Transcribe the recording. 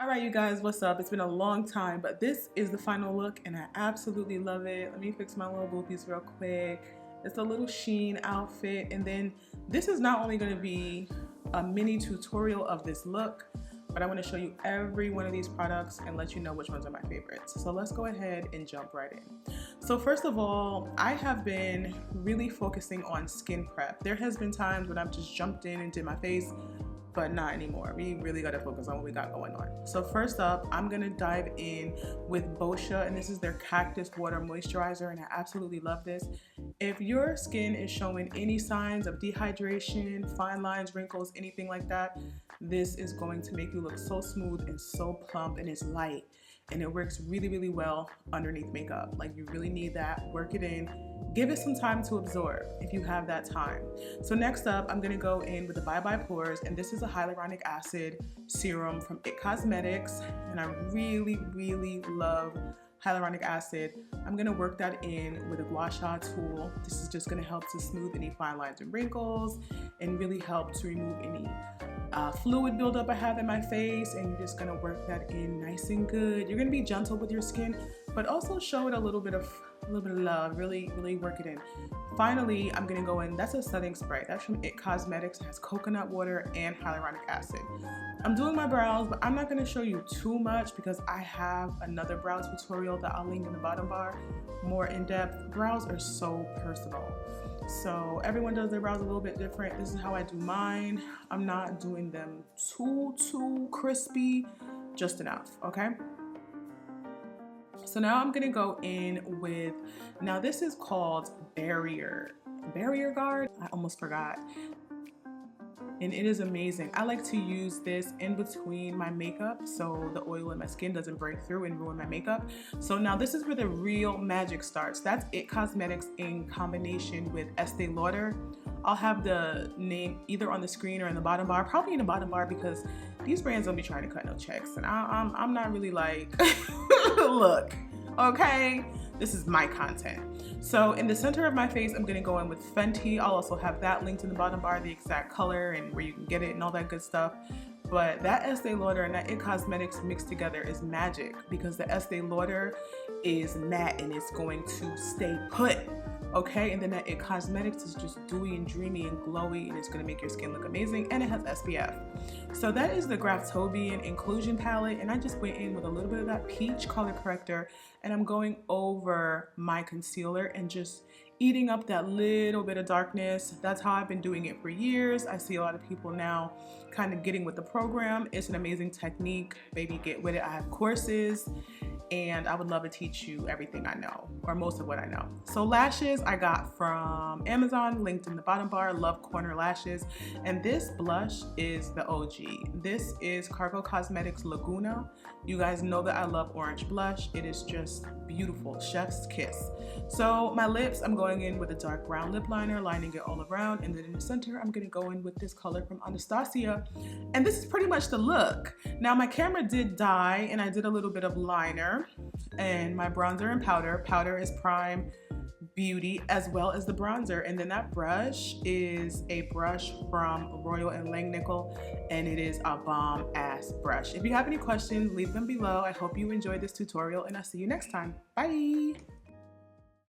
All right, you guys, what's up? It's been a long time, but this is the final look and I absolutely love it. Let me fix my little boobies real quick. It's a little Shein outfit, and then this is not only going to be a mini tutorial of this look, but I want to show you every one of these products and let you know which ones are my favorites. So let's go ahead and jump right in. So first of all, I have been really focusing on skin prep. There has been times when I've just jumped in and did my face, but not anymore. We really gotta focus on what we got going on. So first up, I'm gonna dive in with Boscia, and this is their Cactus Water Moisturizer, and I absolutely love this. If your skin is showing any signs of dehydration, fine lines, wrinkles, anything like that, this is going to make you look so smooth and so plump, and it's light. And it works really, really well underneath makeup. Like, you really need that, work it in, give it some time to absorb if you have that time. So next up, I'm gonna go in with the Bye Bye Pores, and this is a hyaluronic acid serum from IT Cosmetics, and I really, really love hyaluronic acid. I'm gonna work that in with a gua sha tool. This is just gonna help to smooth any fine lines and wrinkles and really help to remove any fluid buildup I have in my face, and you're just gonna work that in nice and good. You're gonna be gentle with your skin, but also show it a little bit of love. Really, really work it in. Finally, I'm gonna go in, that's a setting spray. That's from IT Cosmetics. It has coconut water and hyaluronic acid. I'm doing my brows, but I'm not gonna show you too much because I have another brow tutorial that I'll link in the bottom bar, more in depth. Brows are so personal. So everyone does their brows a little bit different. This is how I do mine. I'm not doing them too crispy, just enough, okay? So now I'm gonna go in with, now this is called Barrier Guard. I almost forgot. And it is amazing. I like to use this in between my makeup so the oil in my skin doesn't break through and ruin my makeup. So now this is where the real magic starts. That's IT Cosmetics in combination with Estee Lauder. I'll have the name either on the screen or in the bottom bar, probably in the bottom bar, because these brands don't be trying to cut no checks, and I'm not really like, look, okay? This is my content. So in the center of my face, I'm gonna go in with Fenty. I'll also have that linked in the bottom bar, the exact color and where you can get it and all that good stuff. But that Estee Lauder and that IT Cosmetics mixed together is magic, because the Estee Lauder is matte and it's going to stay put, okay? And then that IT Cosmetics is just dewy and dreamy and glowy, and it's gonna make your skin look amazing, and it has SPF. So that is the Graftobian Inclusion Palette, and I just went in with a little bit of that peach color corrector, and I'm going over my concealer and just eating up that little bit of darkness. That's how I've been doing it for years. I see a lot of people now kind of getting with the program. It's an amazing technique. Baby, get with it. I have courses, and I would love to teach you everything I know, or most of what I know. So lashes I got from Amazon, linked in the bottom bar, Love Corner Lashes. And this blush is the OG. This is Cargo Cosmetics Laguna. You guys know that I love orange blush. It is just beautiful, chef's kiss. So my lips, I'm going in with a dark brown lip liner, lining it all around, and then in the center, I'm gonna go in with this color from Anastasia. And this is pretty much the look. Now my camera did die, and I did a little bit of liner, and my bronzer and powder. Powder is Prime Beauty as well as the bronzer, and then that brush is a brush from Royal and Langnickel, and it is a bomb ass brush. If you have any questions, leave them below. I hope you enjoyed this tutorial, and I'll see you next time. Bye.